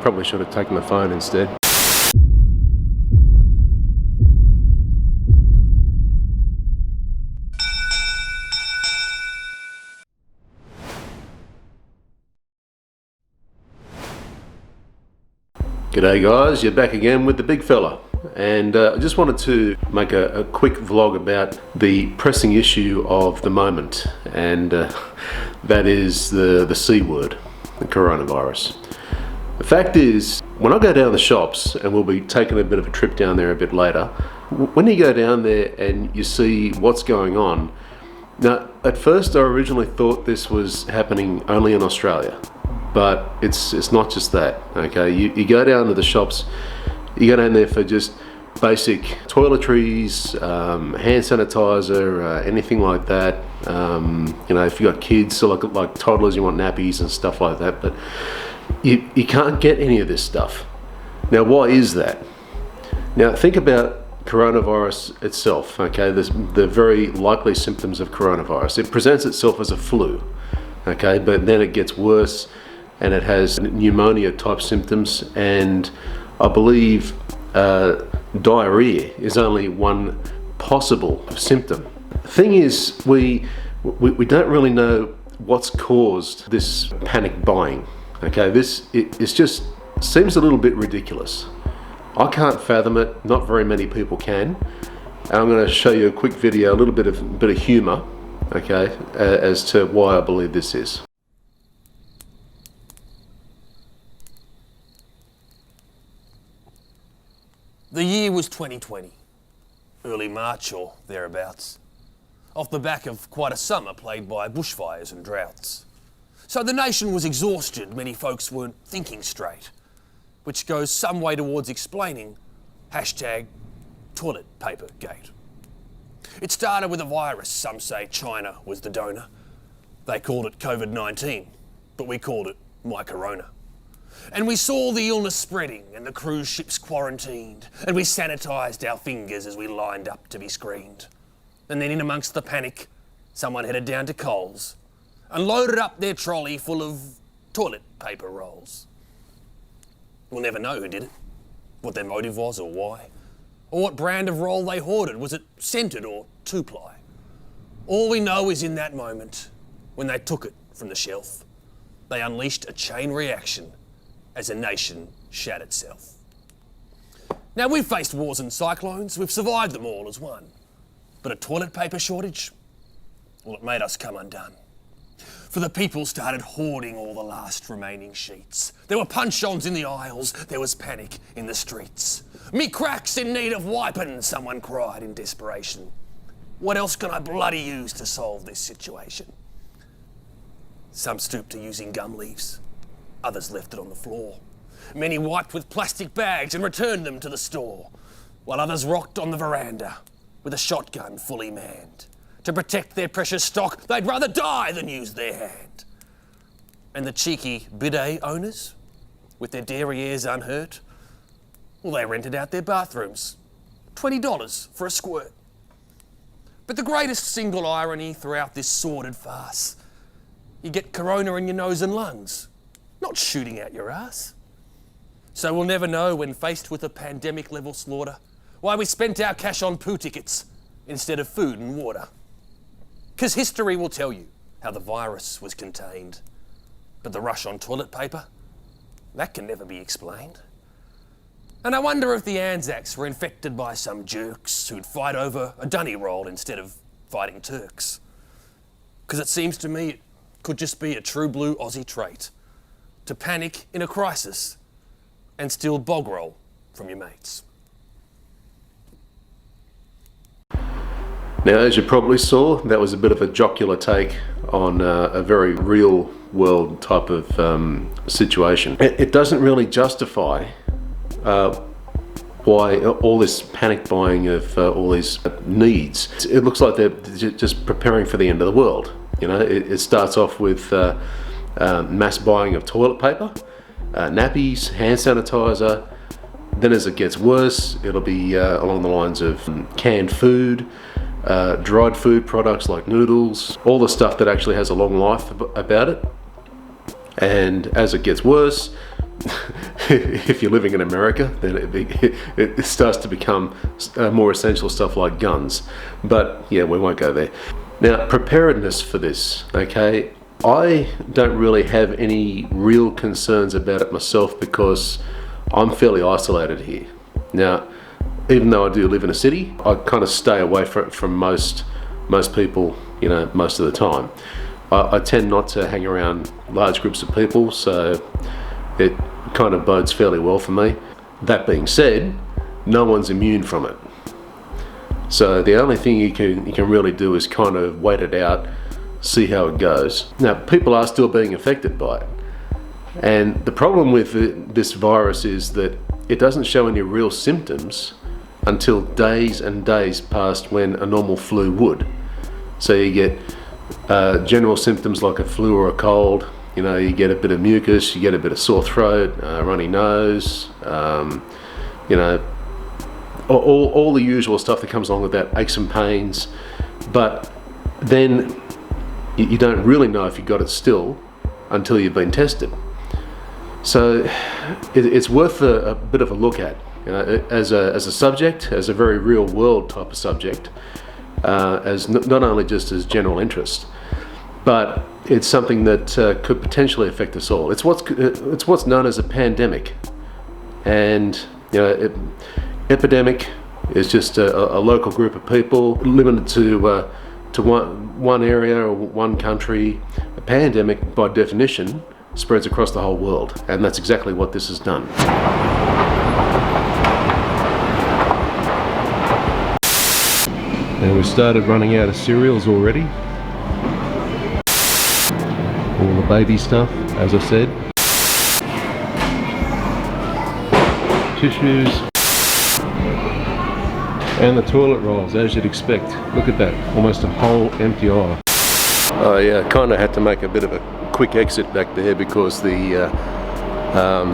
Probably should have taken the phone instead. G'day guys, you're back again with the big fella, and I just wanted to make a quick vlog about the pressing issue of the moment, and that is the C word, the coronavirus. The fact is, when I go down the shops, and we'll be taking a bit of a trip down there a bit later, when you go down there and you see what's going on, now at first I originally thought this was happening only in Australia. But it's not just that, okay? You go down to the shops, you go down there for just basic toiletries, hand sanitizer, anything like that. You know, if you've got kids, so like toddlers, you want nappies and stuff like that, but you can't get any of this stuff. Now, why is that? Now, think about coronavirus itself, okay? The very likely symptoms of coronavirus. It presents itself as a flu, okay? But then it gets worse, and it has pneumonia type symptoms, and I believe diarrhea is only one possible symptom. The thing is, we don't really know what's caused this panic buying. Okay, it just seems a little bit ridiculous. I can't fathom it. Not very many people can. And I'm going to show you a quick video, a little bit of humour, okay, as to why I believe this is. The year was 2020, early March or thereabouts, off the back of quite a summer plagued by bushfires and droughts. So the nation was exhausted, many folks weren't thinking straight, which goes some way towards explaining #toilet paper gate. It started with a virus. Some say China was the donor. They called it COVID-19, but we called it my corona. And we saw the illness spreading and the cruise ships quarantined, and we sanitised our fingers as we lined up to be screened. And then in amongst the panic, someone headed down to Coles and loaded up their trolley full of toilet paper rolls. We'll never know who did it, what their motive was or why, or what brand of roll they hoarded. Was it scented or two-ply? All we know is in that moment, when they took it from the shelf, they unleashed a chain reaction as a nation shat itself. Now, we've faced wars and cyclones, we've survived them all as one. But a toilet paper shortage? Well, it made us come undone. For the people started hoarding all the last remaining sheets. There were punch-ons in the aisles, there was panic in the streets. "Me crack's in need of wiping," someone cried in desperation. What else can I bloody use to solve this situation? Some stooped to using gum leaves. Others left it on the floor. Many wiped with plastic bags and returned them to the store, while others rocked on the veranda with a shotgun fully manned. To protect their precious stock, they'd rather die than use their hand. And the cheeky bidet owners, with their derrieres unhurt, well, they rented out their bathrooms, $20 for a squirt. But the greatest single irony throughout this sordid farce, you get corona in your nose and lungs, not shooting out your ass. So we'll never know, when faced with a pandemic-level slaughter, why we spent our cash on poo tickets instead of food and water. 'Cause history will tell you how the virus was contained, but the rush on toilet paper, that can never be explained. And I wonder if the Anzacs were infected by some jerks who'd fight over a dunny roll instead of fighting Turks. 'Cause it seems to me it could just be a true blue Aussie trait to panic in a crisis and steal bog roll from your mates. Now, as you probably saw, that was a bit of a jocular take on a very real world type of situation. It doesn't really justify why all this panic buying of all these needs. It looks like they're just preparing for the end of the world. You know, it starts off with mass buying of toilet paper, nappies, hand sanitizer. Then as it gets worse, it'll be along the lines of canned food, dried food products like noodles, all the stuff that actually has a long life about it. And as it gets worse, if you're living in America, then it starts to become more essential stuff like guns. But yeah, we won't go there. Now, preparedness for this, okay? I don't really have any real concerns about it myself because I'm fairly isolated here. Now, even though I do live in a city, I kind of stay away from most people, you know, most of the time. I tend not to hang around large groups of people, so it kind of bodes fairly well for me. That being said, no one's immune from it. So the only thing you can really do is kind of wait it out, see how it goes. Now, people are still being affected by it. And the problem with this virus is that it doesn't show any real symptoms until days and days past when a normal flu would. So you get general symptoms like a flu or a cold. You know, you get a bit of mucus, you get a bit of sore throat, runny nose, you know, all the usual stuff that comes along with that, aches and pains. But then you don't really know if you got it still until you've been tested. So it's worth a bit of a look at, you know, as a subject, as a very real world type of subject, as not only just as general interest, but it's something that could potentially affect us all. It's what's known as a pandemic, and you know, epidemic is just a local group of people limited to one area or one country. A pandemic, by definition, spreads across the whole world, and that's exactly what this has done. And we've started running out of cereals already. All the baby stuff, as I said. Tissues. And the toilet rolls, as you'd expect. Look at that, almost a whole empty aisle. Oh yeah, kind of had to make a bit of a quick exit back there because the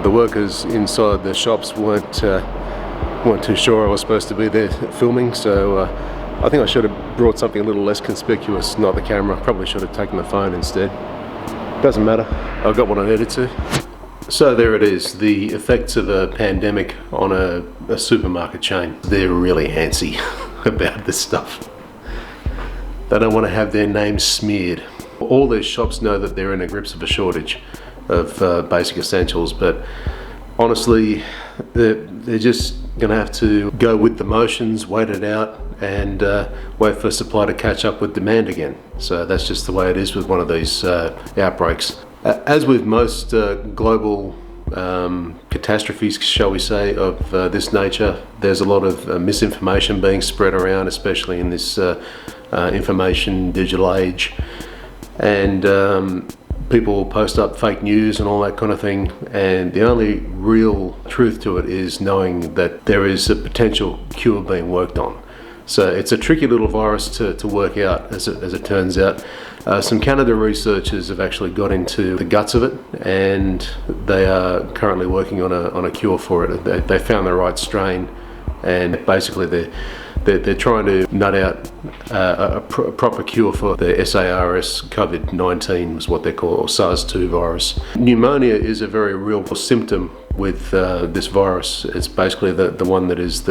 workers inside the shops weren't too sure I was supposed to be there filming, so I think I should have brought something a little less conspicuous, not the camera. Probably should have taken the phone instead. Doesn't matter, I've got what I needed to. So there it is, the effects of a pandemic on a supermarket chain. They're really antsy about this stuff. They don't want to have their names smeared. All these shops know that they're in the grips of a shortage of basic essentials, but honestly, they're just going to have to go with the motions, wait it out, and wait for supply to catch up with demand again. So that's just the way it is with one of these outbreaks. As with most global catastrophes, shall we say, of this nature, there's a lot of misinformation being spread around, especially in this information digital age. And people will post up fake news and all that kind of thing, and the only real truth to it is knowing that there is a potential cure being worked on. So it's a tricky little virus to work out, as it turns out. Some Canada researchers have actually got into the guts of it, and they are currently working on a cure for it. They found the right strain, and basically they're trying to nut out a proper cure for the SARS COVID-19 is what they call, or SARS-2 virus. Pneumonia is a very real symptom with this virus. It's basically the one that is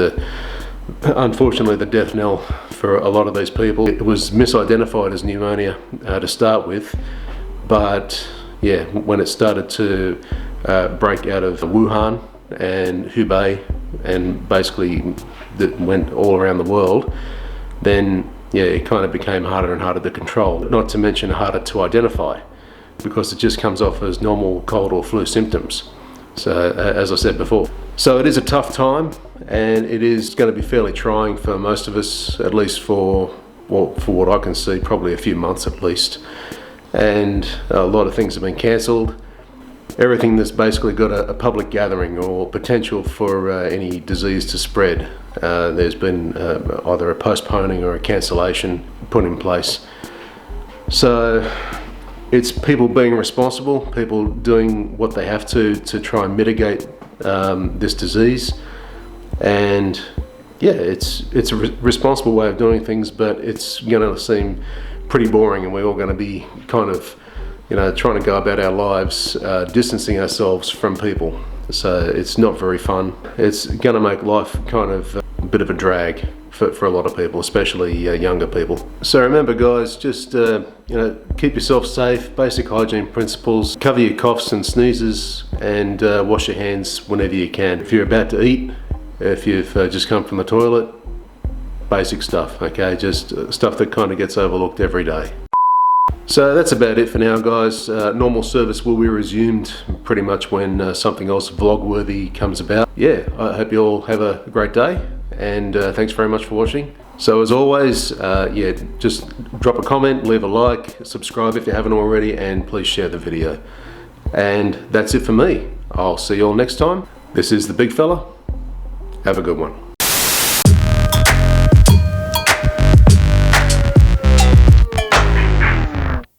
unfortunately the death knell for a lot of these people. It was misidentified as pneumonia to start with, but yeah, when it started to break out of Wuhan and Hubei, and basically that went all around the world, then yeah, it kind of became harder and harder to control, not to mention harder to identify, because it just comes off as normal cold or flu symptoms. So as I said before, so it is a tough time, and it is going to be fairly trying for most of us, at least for what I can see, probably a few months at least. And a lot of things have been cancelled. Everything that's basically got a public gathering or potential for any disease to spread, there's been either a postponing or a cancellation put in place. So it's people being responsible, people doing what they have to try and mitigate this disease. And yeah, it's a responsible way of doing things, but it's going to seem pretty boring, and we're all going to be kind of trying to go about our lives, distancing ourselves from people. So it's not very fun. It's going to make life kind of a bit of a drag for a lot of people, especially younger people. So remember guys, just keep yourself safe, basic hygiene principles, cover your coughs and sneezes, and wash your hands whenever you can. If you're about to eat, if you've just come from the toilet, basic stuff, okay? Just stuff that kind of gets overlooked every day. So that's about it for now guys. Normal service will be resumed pretty much when something else vlog-worthy comes about. Yeah, I hope you all have a great day, and thanks very much for watching. So as always, just drop a comment, leave a like, subscribe if you haven't already, and please share the video. And that's it for me. I'll see you all next time. This is the big fella. Have a good one.